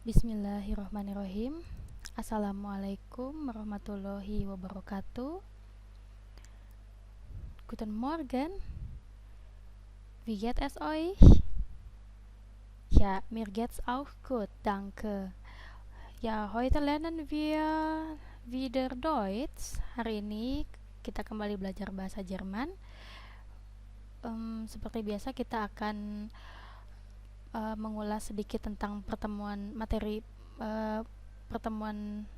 Bismillahirrahmanirrahim. Assalamualaikum warahmatullahi wabarakatuh. Guten Morgen. Wie geht es euch? Ja, mir geht's auch gut, danke. Ja, heute lernen wir wieder Deutsch. Hari ini kita kembali belajar bahasa Jerman. Seperti biasa kita akan mengulas sedikit tentang pertemuan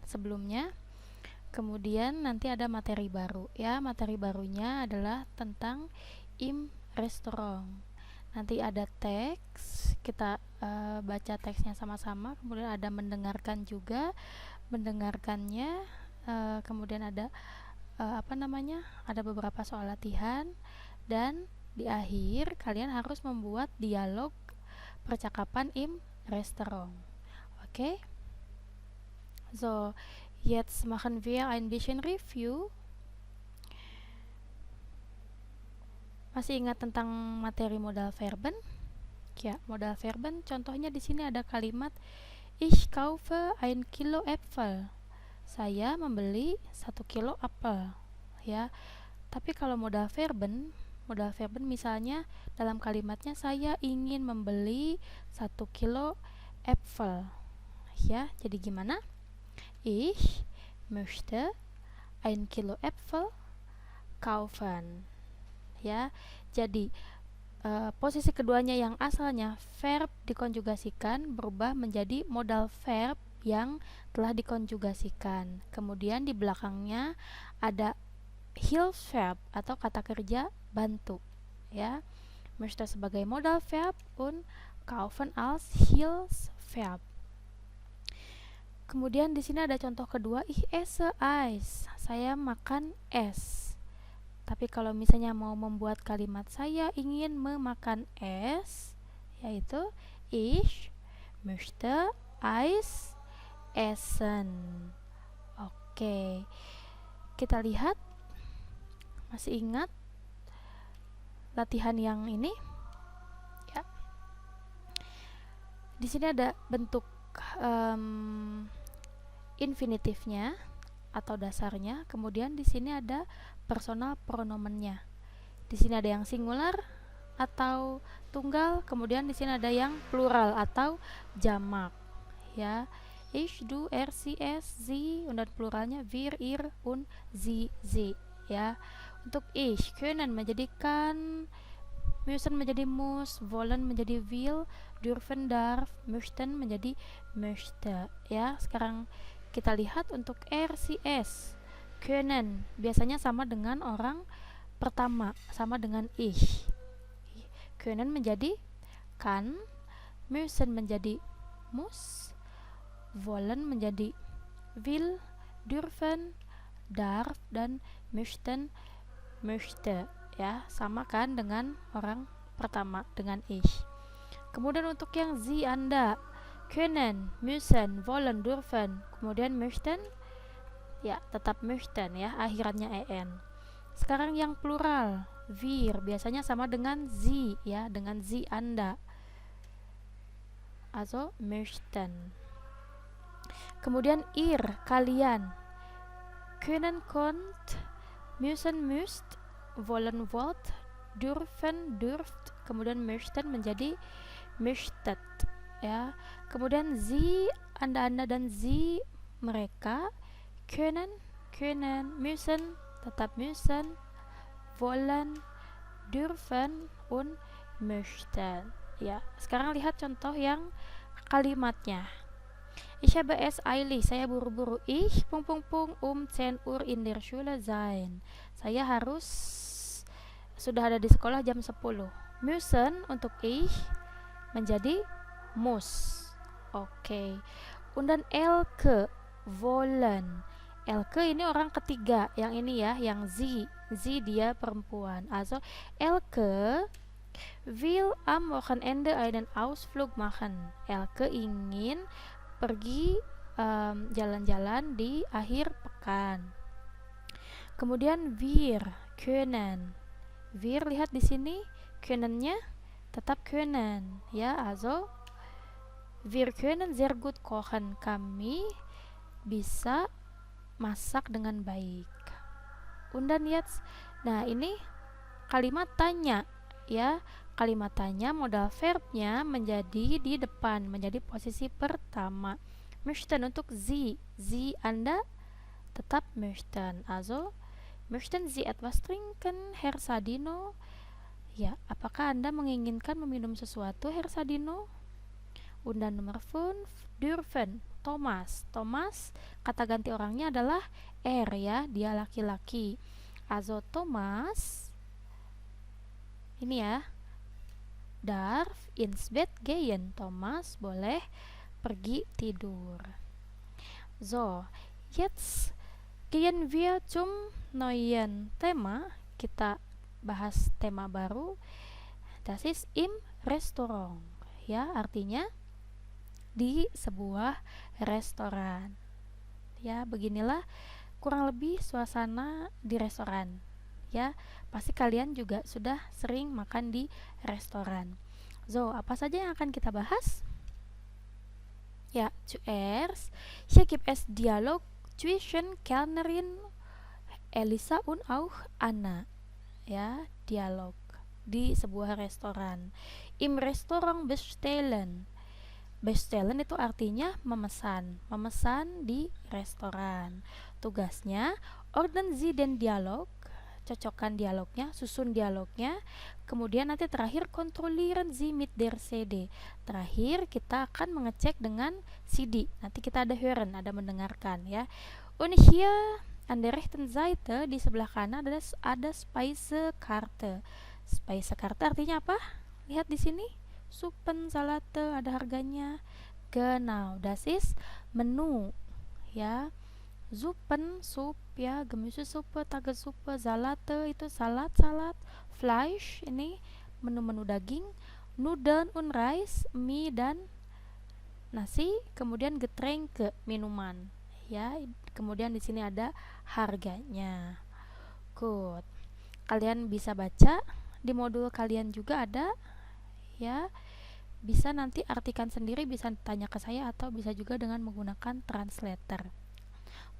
sebelumnya. Kemudian nanti ada materi baru ya. Materi barunya adalah tentang im Restaurant. Nanti ada teks, kita baca teksnya sama-sama. Kemudian ada mendengarkan juga, mendengarkannya. Kemudian ada ada beberapa soal latihan, dan di akhir kalian harus membuat dialog percakapan im Restaurant. Okay? So, jetzt machen wir ein bisschen Review. Masih ingat tentang materi modal verben? Ya, modal verben contohnya di sini ada kalimat Ich kaufe ein Kilo Äpfel. Saya membeli 1 kilo apel. Ya. Tapi kalau modal verben misalnya dalam kalimatnya saya ingin membeli 1 kilo Äpfel. Ya, jadi gimana? Ich möchte ein Kilo Äpfel kaufen. Ya, jadi posisi keduanya yang asalnya verb dikonjugasikan berubah menjadi modal verb yang telah dikonjugasikan. Kemudian di belakangnya ada Hilfsverb atau kata kerja bantu. Ya, möchte sebagai modal verb und kaufen als Hilfsverb. Kemudian di sini ada contoh kedua, ich esse Eis. Saya makan es. Tapi kalau misalnya mau membuat kalimat saya ingin memakan es, yaitu ich möchte Eis essen. Oke. Kita lihat, masih ingat latihan yang ini? Ya. Di sini ada bentuk infinitifnya atau dasarnya, kemudian di sini ada personal pronomennya. Di sini ada yang singular atau tunggal, kemudian di sini ada yang plural atau jamak. Ya, ich, du, er, sie, es, sie, dan pluralnya wir, ihr, und sie, sie. Ya, untuk ich können menjadi kan, müssen menjadi muss, wollen menjadi will, dürfen darf, möchten menjadi möchte. Ya, sekarang kita lihat untuk er, sie, es. Können biasanya sama dengan orang pertama, sama dengan ich. Können menjadi kan, müssen menjadi muss, wollen menjadi will, dürfen, darf, dan möchten möchte. Ya, sama kan dengan orang pertama, dengan ich. Kemudian untuk yang sie, Anda, können, müssen, wollen, dürfen, kemudian möchten, ya tetap möchten ya, akhirannya en. Sekarang yang plural, wir, biasanya sama dengan sie ya, dengan sie, Anda. Also möchten. Kemudian ihr, kalian. Können, konnt, müssen, müsst, wollen, wollt, dürfen, dürft, kemudian möchten menjadi möchtet ya. Kemudian sie, Anda, dan sie, mereka. Können, können, müssen, tetap müssen, wollen, dürfen, und möchten. Ya, sekarang lihat contoh yang kalimatnya. Ich habe es eilig, saya buru-buru. Ich, 10 Uhr in der Schule sein. Saya harus sudah ada di sekolah jam 10. Müssen untuk ich menjadi muss. Oke. Und dann Elke, wollen. Elke ini orang ketiga, yang ini ya, yang sie. Sie dia perempuan. Also Elke will am Wochenende einen Ausflug machen. Elke ingin pergi jalan-jalan di akhir pekan. Kemudian wir, können. Wir, lihat di sini, könnennya tetap können ya. Also Wir können sehr gut kochen. Kami bisa masak dengan baik. Und dann jetzt, nah ini kalimat tanya ya. Kalimat tanya modal verbnya menjadi di depan, menjadi posisi pertama. Möchten untuk Sie. Sie Anda tetap möchten. Also, möchten Sie etwas trinken, Herr Sadino? Ya, apakah Anda menginginkan meminum sesuatu, Herr Sadino? Und dann Nummer 5, dürfen. Thomas. Thomas, kata ganti orangnya adalah er ya, dia laki-laki. Also Thomas, ini ya, darf ins Bett gehen. Thomas boleh pergi tidur. So, jetzt gehen wir zum neuen Thema. Kita bahas tema baru. Das ist im Restaurant. Ya, artinya di sebuah restoran. Ya, beginilah kurang lebih suasana di restoran. Ya, pasti kalian juga sudah sering makan di restoran. So, apa saja yang akan kita bahas? Ja, zuerst, hier gibt es Dialog zwischen Kellnerin Elisa und auch Anna. Ya, dialog di sebuah restoran. Im Restaurant bestellen. Bestellen itu artinya memesan, memesan di restoran. Tugasnya, ordnen Sie den Dialog, cocokkan dialognya, susun dialognya. Kemudian nanti terakhir kontrollieren Sie mit der CD. Terakhir kita akan mengecek dengan CD. Nanti kita ada hören, ada mendengarkan ya. Und hier an der rechten Seite di sebelah kanan ada Speisekarte. Speisekarte artinya apa? Lihat di sini. Suppen, Salate, ada harganya. Genau, das ist menu ya. Suppen, sup ya, Gemüsesuppe, Tagessuppe, Salate itu salad. Fleisch ini menu-menu daging. Nudeln und Reis, mie dan nasi. Kemudian Getränke, minuman ya. Kemudian di sini ada harganya. Good. Kalian bisa baca di modul kalian juga ada ya, bisa nanti artikan sendiri, bisa tanya ke saya atau bisa juga dengan menggunakan translator.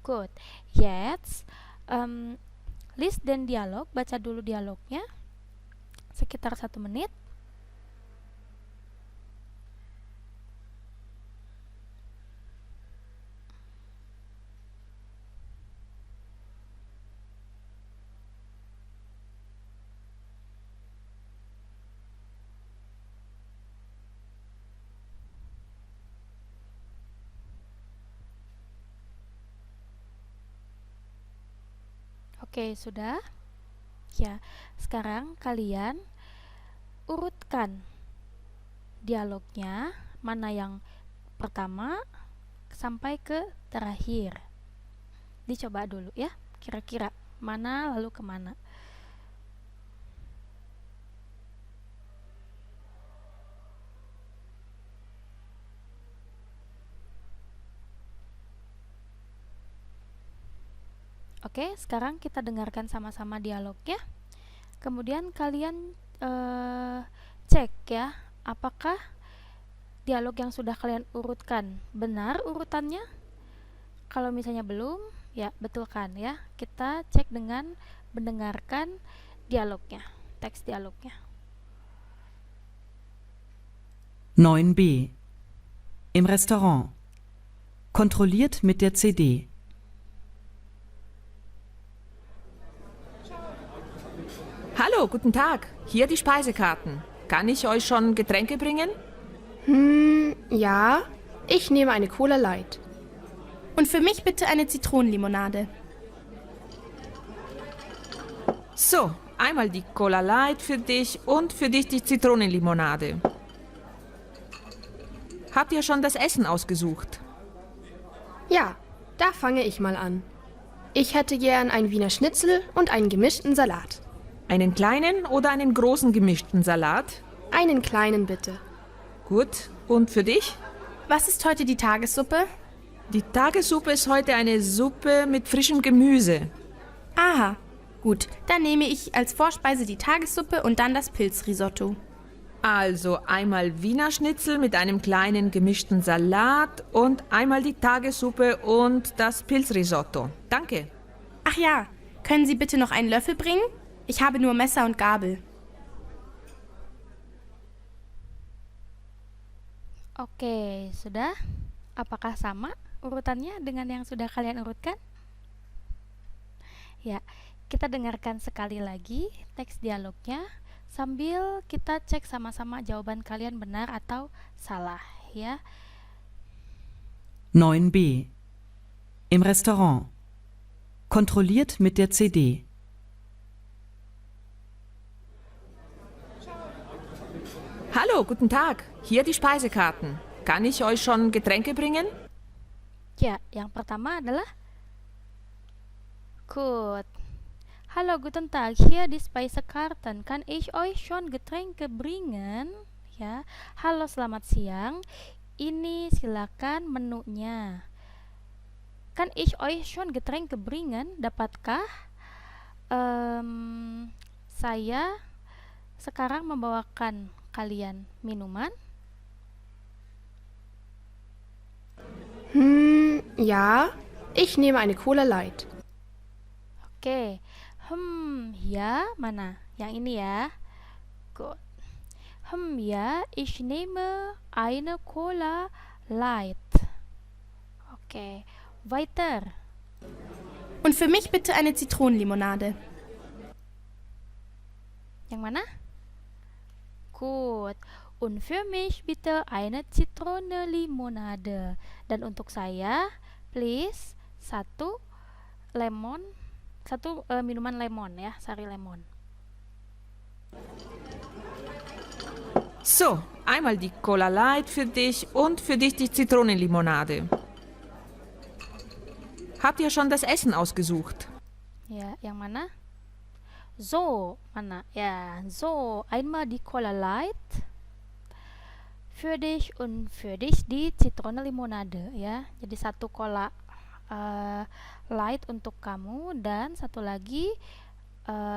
Good. Jetzt list dan dialog, baca dulu dialognya sekitar 1 menit. Oke, sudah? Ya, sekarang kalian urutkan dialognya, mana yang pertama sampai ke terakhir. Dicoba dulu ya, kira-kira mana lalu kemana. Oke, sekarang kita dengarkan sama-sama dialognya. Kemudian kalian cek ya, apakah dialog yang sudah kalian urutkan benar urutannya. Kalau misalnya belum, ya betulkan ya. Kita cek dengan mendengarkan dialognya, teks dialognya. 9b. Im Restaurant. Kontrolliert mit der CD. Hallo, guten Tag. Hier die Speisekarten. Kann ich euch schon Getränke bringen? Ja, ich nehme eine Cola Light. Und für mich bitte eine Zitronenlimonade. So, einmal die Cola Light für dich und für dich die Zitronenlimonade. Habt ihr schon das Essen ausgesucht? Ja, da fange ich mal an. Ich hätte gern ein Wiener Schnitzel und einen gemischten Salat. Einen kleinen oder einen großen gemischten Salat? Einen kleinen bitte. Gut. Und für dich? Was ist heute die Tagessuppe? Die Tagessuppe ist heute eine Suppe mit frischem Gemüse. Aha, gut. Dann nehme ich als Vorspeise die Tagessuppe und dann das Pilzrisotto. Also einmal Wiener Schnitzel mit einem kleinen gemischten Salat und einmal die Tagessuppe und das Pilzrisotto. Danke. Ach ja, können Sie bitte noch einen Löffel bringen? Ich habe nur Messer und Gabel. Oke, sudah? Apakah sama urutannya dengan yang sudah kalian urutkan? Ya, kita dengarkan sekali lagi teks dialognya sambil kita cek sama-sama jawaban kalian benar atau salah, ya. 9b. Im Restaurant. Kontrolliert mit der CD. Hallo, guten Tag. Hier die Speisekarten. Kann ich euch schon Getränke bringen? Ya, yang pertama adalah Gut. Hallo, guten Tag. Hier die Speisekarten. Kann ich euch schon Getränke bringen? Ya. Halo, selamat siang. Ini silakan menunya. Kann ich euch schon Getränke bringen? Dapatkah saya sekarang membawakan kalian minuman? Ja, ich nehme eine Cola Light. Oke. Ya, mana? Yang ini ya. Gut. Ja, ich nehme eine Cola Light. Oke. Weiter. Und für mich bitte eine Zitronenlimonade. Yang mana? Gut. Und für mich bitte eine Zitrone-Limonade. Dan untuk saya, please, satu minuman lemon ya, sari lemon. So, einmal die Cola Light für dich und für dich die Zitronenlimonade. Habt ihr schon das Essen ausgesucht? Ya, yang mana? So, mana? Ya, so, einmal die Cola Light für dich und für dich die Zitrone-Limonade ya. Jadi satu cola light untuk kamu dan satu lagi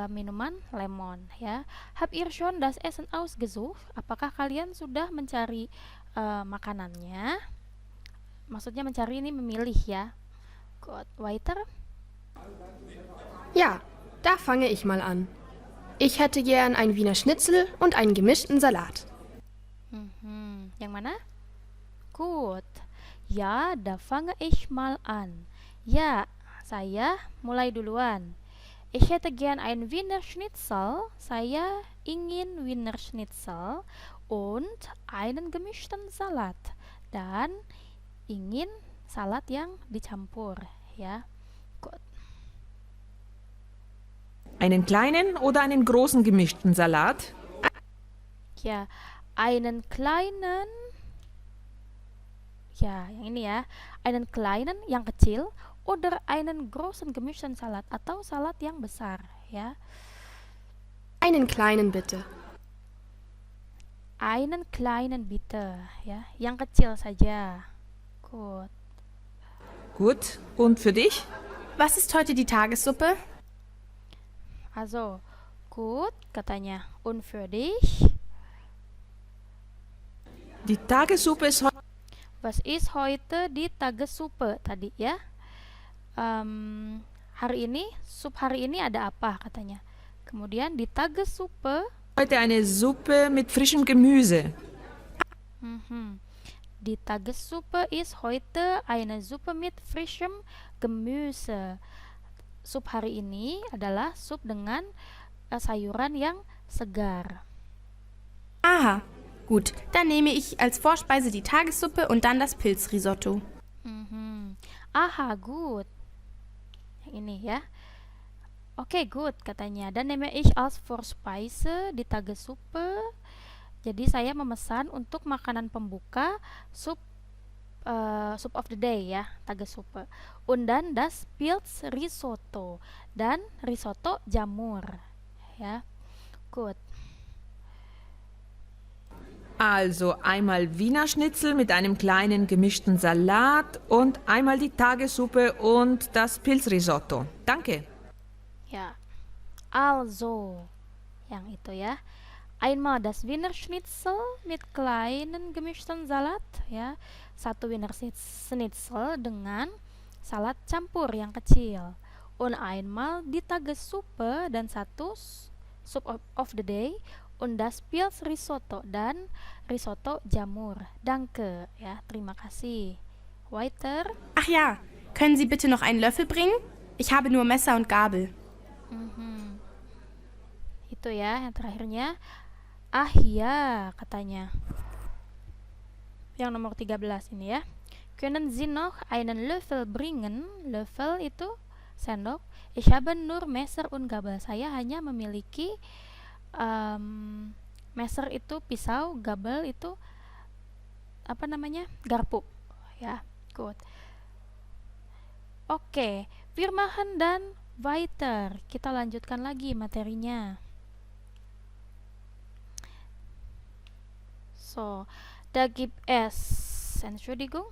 minuman lemon ya. Habt ihr schon das Essen ausgesucht? Apakah kalian sudah mencari makanannya? Maksudnya mencari ini memilih ya. Gut, weiter. Ja, da fange ich mal an. Ich hätte gern ein Wiener Schnitzel und einen gemischten Salat. Yang mana? Gut. Ja, da fange ich mal an. Ya, saya mulai duluan. Ich hätte gern ein Wiener Schnitzel. Saya ingin Wiener Schnitzel und einen gemischten Salat. Dan ingin salad yang dicampur, ya. Gut. Einen kleinen oder einen großen gemischten Salat? Ya, einen kleinen. Ya, yang ini ya. Einen kleinen yang kecil oder einen großen gemischten Salat atau salad yang besar, ya. Einen kleinen bitte. Einen kleinen bitte, ya. Yang kecil saja. Gut. Gut. Und für dich? Was ist heute die Tagessuppe? Also, gut, katanya. Und für dich? Die Tagessuppe ist heute. Was ist heute die Tagessuppe tadi ya? Hari ini, sup hari ini ada apa katanya. Kemudian di Tagessuppe Heute eine Suppe mit frischem Gemüse. Die Tagessuppe ist heute eine Suppe mit frischem Gemüse. Sup hari ini adalah sup dengan sayuran yang segar. Aha, gut. Dann nehme ich als Vorspeise die Tagessuppe und dann das Pilzrisotto. Aha, gut. Yang ini ya. Oke, gut katanya. Dan nehme ich als Vorspeise die Tagessuppe. Jadi saya memesan untuk makanan pembuka soup of the day ya, Tagessuppe. Und dann das Pilzrisotto. Dan risotto jamur. Ya. Gut. Also einmal Wiener Schnitzel mit einem kleinen gemischten Salat und einmal die Tagessuppe und das Pilzrisotto. Danke. Ya. Also, yang itu ya. Einmal das Wiener Schnitzel mit kleinen gemischten Salat, ya. Satu Wiener Schnitzel dengan salad campur yang kecil. Und einmal die Tagessuppe dan satu soup of the day und das Pilzrisotto dan risotto jamur. Danke, ya, terima kasih. Weiter. Ach ja, können Sie bitte noch einen Löffel bringen? Ich habe nur Messer und Gabel. Itu ya, yang terakhirnya. Ah ya, katanya. Yang nomor 13 ini ya. Können Sie noch einen Löffel bringen? Löffel itu sendok. Ich habe nur Messer und Gabel. Saya hanya memiliki Messer itu pisau, Gabel itu apa namanya? Garpu. Ya, good. Oke, wir machen dan weiter. Kita lanjutkan lagi materinya. So, da gibt es, Entschuldigung,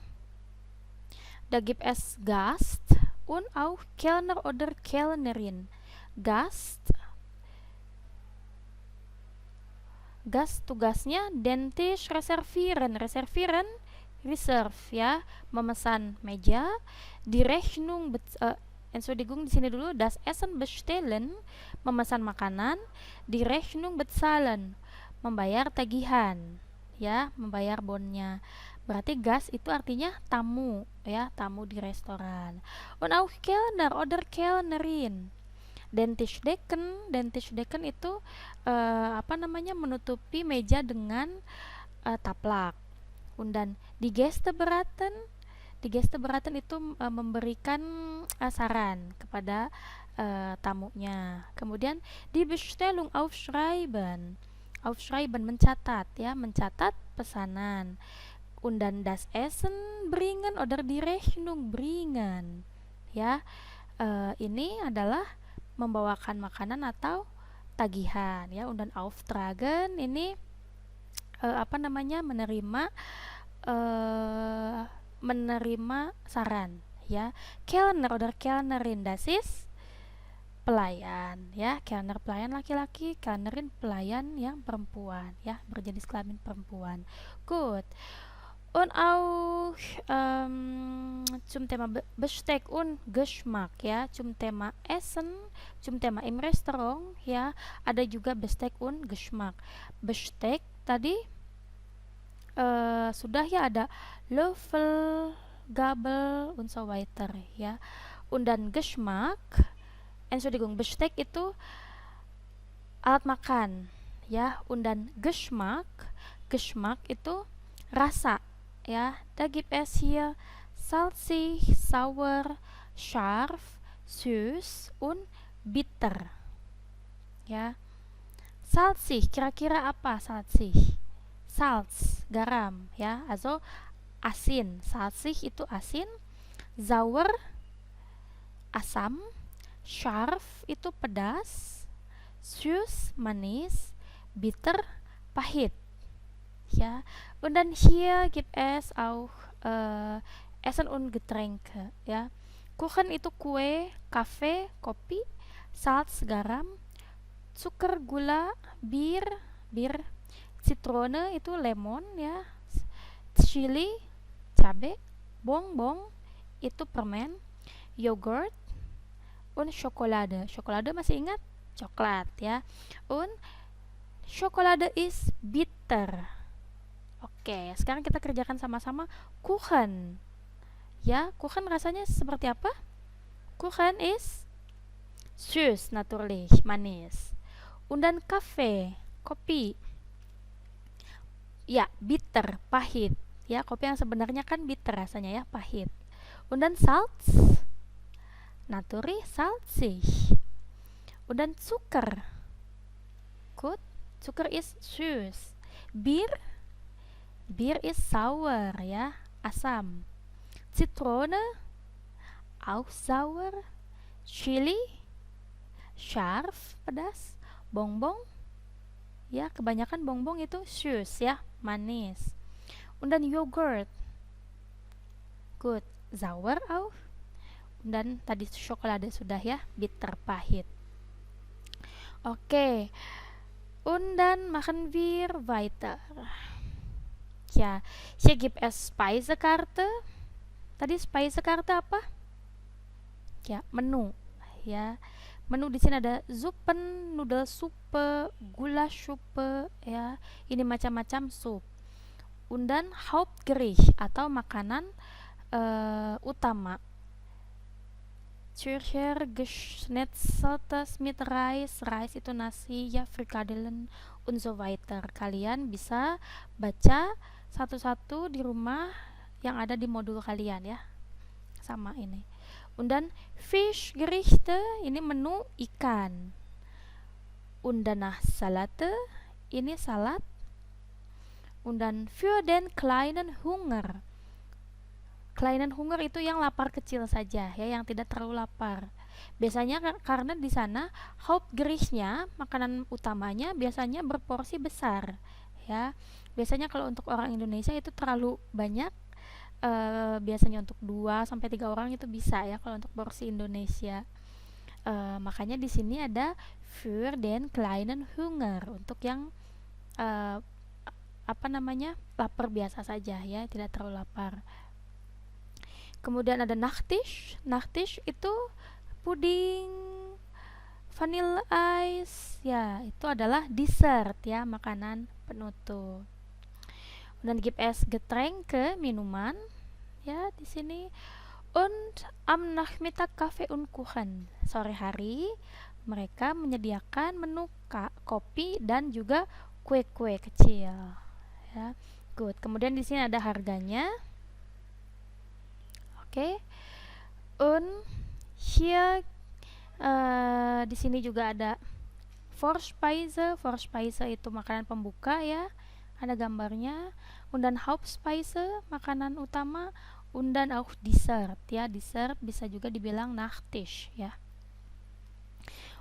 da gibt es Gast und auch Kellner oder Kellnerin. Gast tugasnya den Tisch reservieren, reserve ya, memesan meja, die Rechnung Entschuldigung, di sini dulu, das Essen bestellen, memesan makanan, die Rechnung bezahlen, membayar tagihan, ya, membayar bonnya. Berarti Gast itu artinya tamu, ya, tamu di restoran. Und auch Kellner oder Kellnerin. Den Tisch decken itu apa namanya, menutupi meja dengan taplak. Und dann die Gästeberaten itu memberikan saran kepada tamunya. Kemudian die Bestellung aufschreiben mencatat, ya, mencatat pesanan. Und dann das Essen bringen oder die Rechnung bringen, ya. Ini adalah membawakan makanan atau tagihan, ya. Und dann auftragen ini apa namanya, menerima saran, ya. Kellner oder Kellnerin, das ist pelayan, ya. Kellner pelayan laki-laki, Kellnerin pelayan yang perempuan, ya, berjenis kelamin perempuan. Good. Und auch zum Thema Besteck und Geschmack, ya, zum Thema Essen, zum Thema im Restaurant, ya, ada juga Besteck und Geschmack. Besteck tadi sudah, ya, ada Löffel, Gabel und so weiter, ya. Und dann Geschmack, Entschuldigung, Besteck itu alat makan, ya. Und dann Geschmack itu rasa, ya. Da gibt es hier salzig, sauer, scharf, süß und bitter, ya. Salzig, kira-kira apa salzig? Salz, garam, ya. Also asin, salzig itu asin, sauer asam, scharf itu pedas, süß manis, bitter pahit, ja. Und dann hier gibt es auch Essen und Getränke, ya. Kuchen itu kue, kafe, kopi, Salz, garam, Zucker, gula, bir, Zitrone itu lemon, ya. Chili, cabe, bonbon itu permen, yogurt, und Schokolade. Schokolade masih ingat? Coklat, ya. Und Schokolade is bitter. Oke, sekarang kita kerjakan sama-sama. Kuchen. Ya, kuchen rasanya seperti apa? Kuchen is süß, natürlich, manis. Und dann Kaffee, kopi. Ya, bitter, pahit. Ya, kopi yang sebenarnya kan bitter rasanya, ya, pahit. Und dann Salz, natürlich salzig. Und dann Zucker. Gut, Zucker ist süß. Bier ist sauer, ya, asam. Zitrone auch sauer. Chili scharf, pedas. Bonbon, ya, kebanyakan bonbon itu süß, ya, manis. Und dann Yogurt, gut, sauer auch. Dan tadi Schokolade sudah, ya, bitter, pahit. Oke, Und dann machen wir weiter. Ja, hier gibt es Speisekarte. Tadi Speisekarte apa? Ya, menu. Ya, menu di sini ada Suppen, Nudelsuppe, Gulaschsuppe, ya. Ini macam-macam sup. Und dann Hauptgericht atau makanan utama. Zürcher Geschnetzeltes mit Reis. Reis itu nasi, ya, Frikadellen und so weiter. Kalian bisa baca satu-satu di rumah yang ada di modul kalian, ya. Sama ini. Und dann Fischgerichte, ini menu ikan. Und danach Salate, ini salad. Und dann für den kleinen Hunger. Kleinen Hunger itu yang lapar kecil saja, ya, yang tidak terlalu lapar. Biasanya karena di sana Hauptgerichtnya, makanan utamanya biasanya berporsi besar, ya. Biasanya kalau untuk orang Indonesia itu terlalu banyak. Biasanya untuk 2 sampai 3 orang itu bisa, ya, kalau untuk porsi Indonesia. Makanya di sini ada für den kleinen Hunger, untuk yang lapar biasa saja, ya, tidak terlalu lapar. Kemudian ada Nachtisch. Nachtisch itu puding, vanilla ice, ya, itu adalah dessert, ya, makanan penutup. Dan gibt es Getränke, minuman, ya, di sini. Und am Nachmittag Kaffee und Kuchen. Sore hari mereka menyediakan menu kopi dan juga kue-kue kecil, ya. Good. Kemudian di sini ada harganya. Oke. Und hier di sini juga ada Vorspeise. Vorspeise itu makanan pembuka, ya. Ada gambarnya. Und dann Hauptspeise, makanan utama. Und dann auch Dessert, ya. Dessert bisa juga dibilang Nachtisch, ya.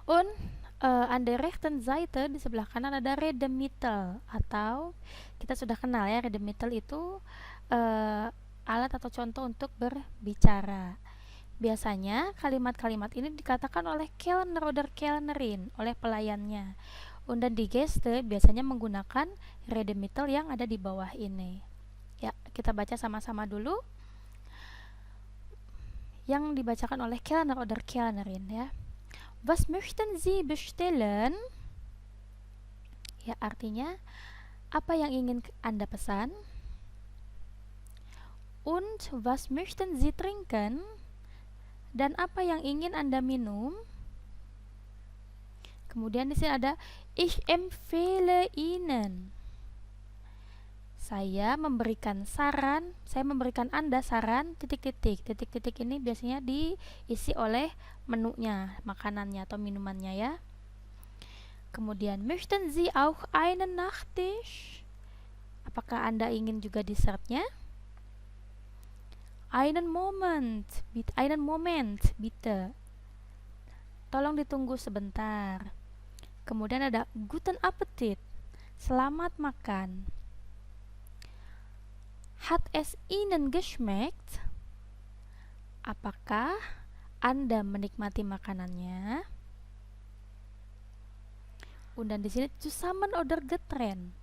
Und an der rechten Seite di sebelah kanan ada Redemittel, atau kita sudah kenal, ya, Redemittel itu alat atau contoh untuk berbicara. Biasanya kalimat-kalimat ini dikatakan oleh Kellner oder Kellnerin, oleh pelayannya. Und dann die Gäste biasanya menggunakan Redemittel yang ada di bawah ini. Ya, kita baca sama-sama dulu yang dibacakan oleh Kellner oder Kellnerin, ya. Was möchten Sie bestellen? Ya, artinya apa yang ingin Anda pesan? Und was möchten Sie trinken? Dan apa yang ingin Anda minum? Kemudian di sini ada Ich empfehle Ihnen. Saya memberikan saran, saya memberikan Anda saran titik-titik. Titik-titik ini biasanya diisi oleh menunya, makanannya atau minumannya, ya. Kemudian möchten Sie auch einen Nachtisch? Apakah Anda ingin juga dessertnya? Einen Moment, bitte. Tolong ditunggu sebentar. Kemudian ada Guten Appetit, selamat makan. Hat es Ihnen geschmeckt? Apakah Anda menikmati makanannya? Und dann di sini zusammen oder getrennt.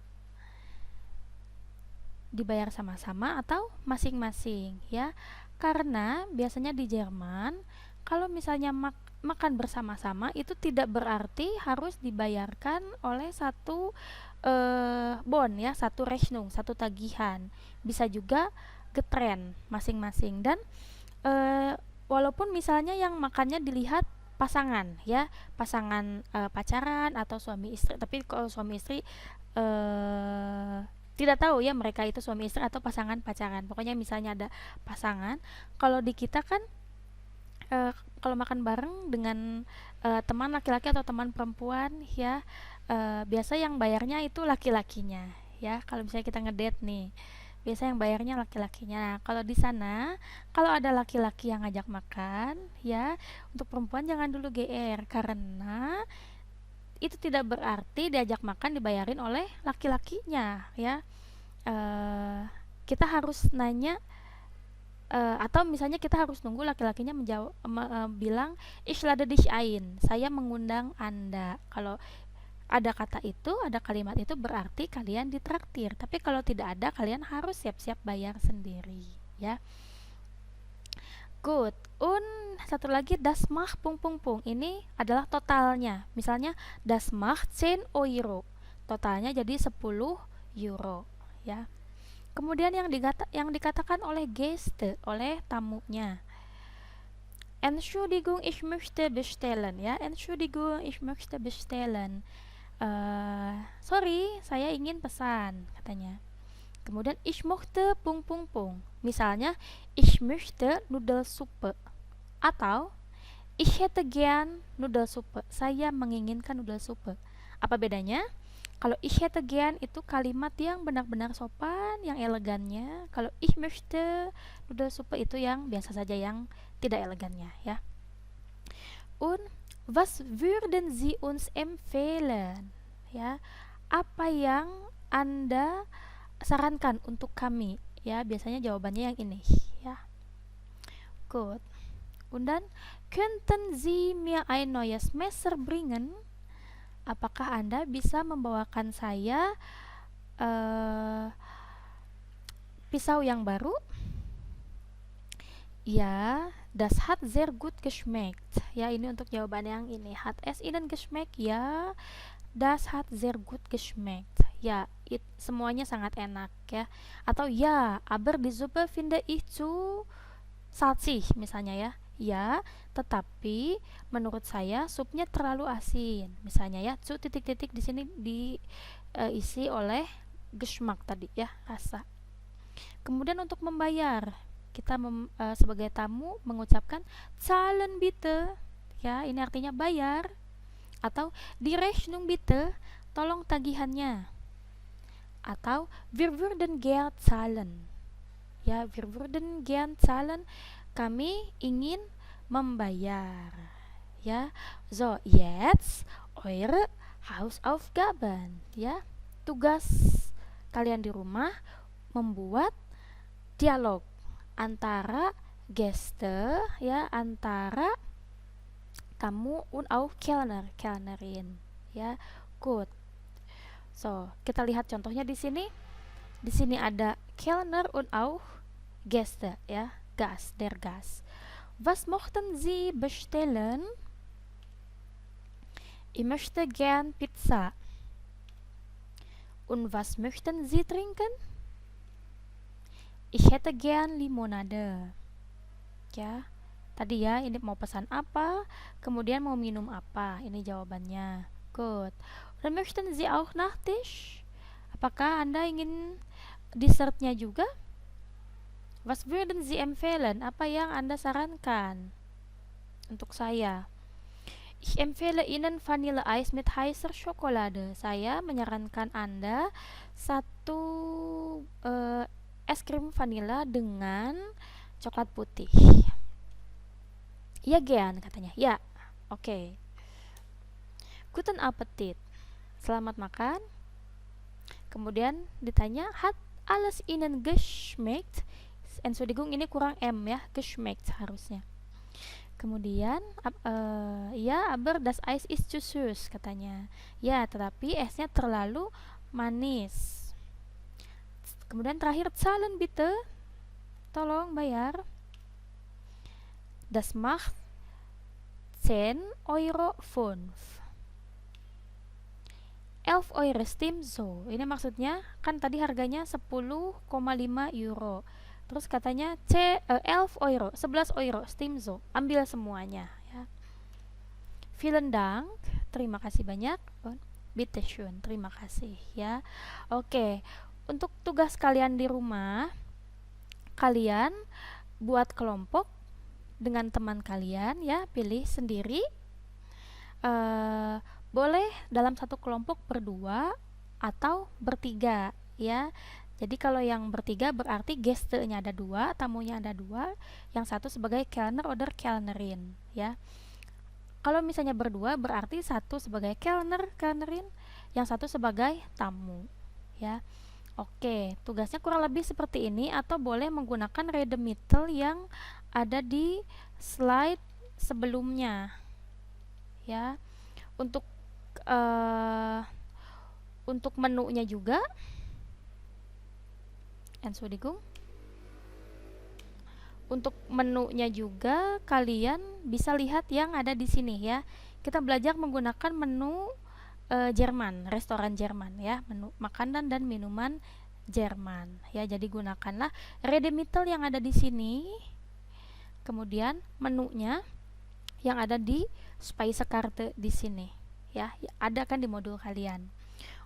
Dibayar sama-sama atau masing-masing, ya. Karena biasanya di Jerman kalau misalnya makan bersama-sama itu tidak berarti harus dibayarkan oleh satu bon, ya, satu Rechnung, satu tagihan. Bisa juga getren masing-masing. Dan walaupun misalnya yang makannya dilihat pasangan, ya, pasangan pacaran atau suami istri, tapi kalau suami istri tidak tahu, ya, mereka itu suami istri atau pasangan pacaran. Pokoknya misalnya ada pasangan, kalau di kita kan kalau makan bareng dengan teman laki-laki atau teman perempuan, ya, biasa yang bayarnya itu laki-lakinya, ya. Kalau misalnya kita ngedate nih, biasa yang bayarnya laki-lakinya. Nah, kalau di sana kalau ada laki-laki yang ngajak makan, ya, untuk perempuan jangan dulu GR, karena itu tidak berarti diajak makan dibayarin oleh laki-lakinya, ya. Kita harus nanya, atau misalnya kita harus nunggu laki-lakinya bilang ich lade dich ein, saya mengundang Anda. Kalau ada kata itu, ada kalimat itu berarti kalian ditraktir. Tapi kalau tidak ada, kalian harus siap-siap bayar sendiri, ya. Good. Satu lagi, das macht pung pung pung. Ini adalah totalnya. Misalnya das macht 10 euro. Totalnya jadi 10 euro, ya. Kemudian yang dikatakan oleh Gäste, oleh tamunya. Entschuldigung, ich möchte bestellen, ya. Entschuldigung, ich möchte bestellen. Sorry, saya ingin pesan, katanya. Kemudian ich möchte pung pung pung. Misalnya ich möchte Nudelsuppe atau ich hätte gern Nudelsuppe. Saya menginginkan Nudelsuppe. Apa bedanya? Kalau ich hätte gern itu kalimat yang benar-benar sopan, yang elegannya. Kalau ich möchte Nudelsuppe itu yang biasa saja, yang tidak elegannya, ya. Und was würden Sie uns empfehlen? Ya, apa yang Anda sarankan untuk kami? Ya, biasanya jawabannya yang ini, ya. Gut. Und dann könnten Sie mir ein neues Messer bringen? Apakah Anda bisa membawakan saya pisau yang baru? Ya, das hat sehr gut geschmeckt. Ya, ini untuk jawaban yang ini. Hat es Ihnen geschmeckt? Ya, das hat sehr gut geschmeckt. Ya, semuanya sangat enak, ya. Atau ya, aber die Suppe finde ich zu salzig misalnya, ya. Ya, tetapi menurut saya supnya terlalu asin. Misalnya, ya, zu titik-titik di sini diisi oleh Geschmack tadi, ya, rasa. Kemudian untuk membayar, kita sebagai tamu mengucapkan zahlen bitte, ya, ini artinya bayar. Atau die Rechnung bitte, tolong tagihannya. Atau wir würden gern zahlen, ya, wir würden gern zahlen, kami ingin membayar, ya. So, jetzt eure Hausaufgaben, ya. Tugas kalian di rumah membuat dialog antara Gäste, ya, antara tamu und auch Kellnerin, ya. Good. So, kita lihat contohnya di sini. Di sini ada Kellner und auch Gäste, ya. Gast, der Gast. Was möchten Sie bestellen? Ich möchte gern Pizza. Und was möchten Sie trinken? Ich hätte gern Limonade. Ya, tadi ya, ini mau pesan apa, kemudian mau minum apa, ini jawabannya. Good. Und möchten Sie auch Nachtisch? Apakah Anda ingin dessertnya juga? Was würden Sie empfehlen? Apa yang Anda sarankan untuk saya? Ich empfehle Ihnen Vanilleeis mit heißer Schokolade. Saya menyarankan Anda satu es krim vanila dengan coklat putih. Ya, gern, katanya. Ya, oke. Guten Appetit. Selamat makan. Kemudian ditanya, hat alles Ihnen geschmeckt? Entschuldigung, ini kurang M, ya, geschmeckt harusnya. Kemudian ya, aber das Eis ist zu süß, katanya. Ya, tetapi esnya terlalu manis. Kemudian terakhir, zahlen bitte, tolong bayar. Das macht 10,05 €. 11 Euro stimmt so. Ini maksudnya kan tadi harganya 10,5 euro. Terus katanya 11 euro, 11 euro, stimmt so. Ambil semuanya, ya. Vielen Dank, terima kasih banyak. Bitte schön, terima kasih, ya. Oke, untuk tugas kalian di rumah, kalian buat kelompok dengan teman kalian, ya, pilih sendiri. Boleh dalam satu kelompok berdua atau bertiga, ya. Jadi kalau yang bertiga berarti Gäste-nya ada 2, tamunya ada 2, yang satu sebagai Kellner oder Kellnerin, ya. Kalau misalnya berdua berarti satu sebagai Kellnerin, yang satu sebagai tamu, ya. Oke, tugasnya kurang lebih seperti ini, atau boleh menggunakan Redemitel yang ada di slide sebelumnya, ya. Untuk eh, untuk menunya juga, Entschuldigung. Untuk menunya juga kalian bisa lihat yang ada di sini ya. Kita belajar menggunakan menu Jerman, restoran Jerman ya, menu makanan dan minuman Jerman ya. Jadi gunakanlah Redemittel yang ada di sini. Kemudian menunya yang ada di Speisekarte di sini ya. Ada kan di modul kalian.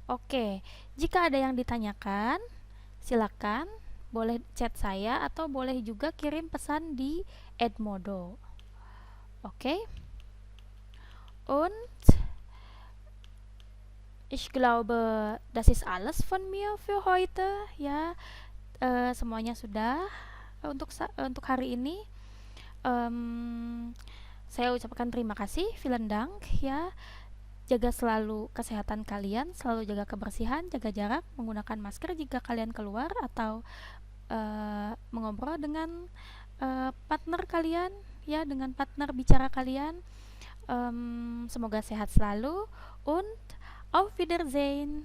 Oke, jika ada yang ditanyakan, silakan boleh chat saya atau boleh juga kirim pesan di Edmodo. Oke. Und ich glaube, das ist alles von mir für heute. Ya, semuanya sudah untuk hari ini. Saya ucapkan terima kasih, vielen Dank ya. Jaga selalu kesehatan kalian, selalu jaga kebersihan, jaga jarak, menggunakan masker jika kalian keluar atau mengobrol dengan partner kalian ya, dengan partner bicara kalian. Semoga sehat selalu und auf Wiedersehen.